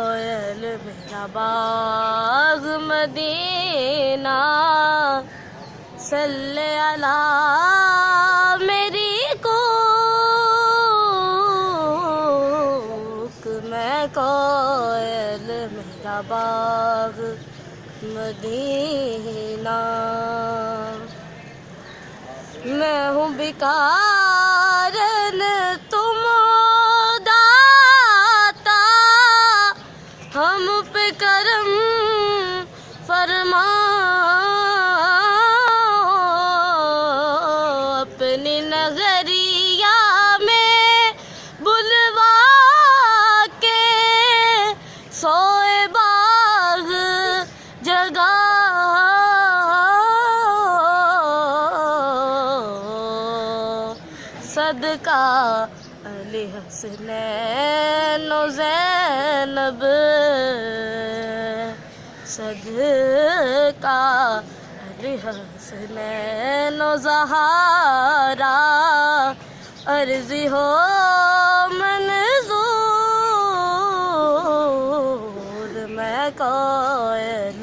کوئل میرا باغ مدینہ صلی علی میری کوک میں کوئل میرا باغ مدینہ میں ہوں بیکارن تم داتا ہم پہ کرم فرما اپنی نظریہ میں بلوا کے سوئے باغ جگہ صدقہ علی حسنین و زینب صدقہ علی حسنین و زہرا عرضی ہو منظور میں کوئل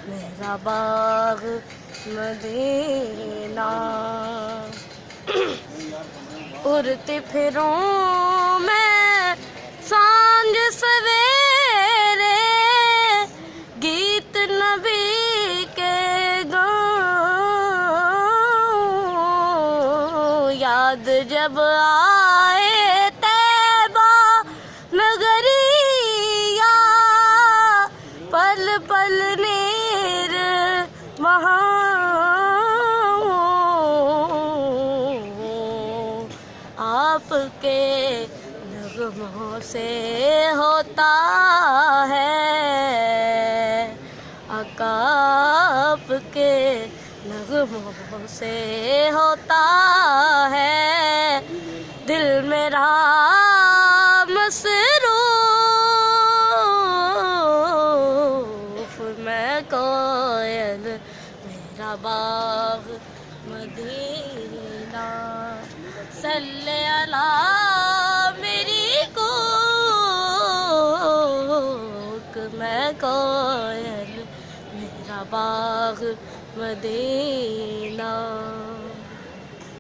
میرا باغ مدینہ اڑتی پھروں میں سانجھ سویرے گیت نبی کے گاؤں یاد جب آئے طیبہ نگریہ پل پل نیر وہاں آپ کے نغموں سے ہوتا ہے آقا آپ کے نغموں سے ہوتا ہے دل میرا مصروف میں کوئل میرا باغ مدینہ صلی علی میری کوک میں کوئل میرا باغ مدینہ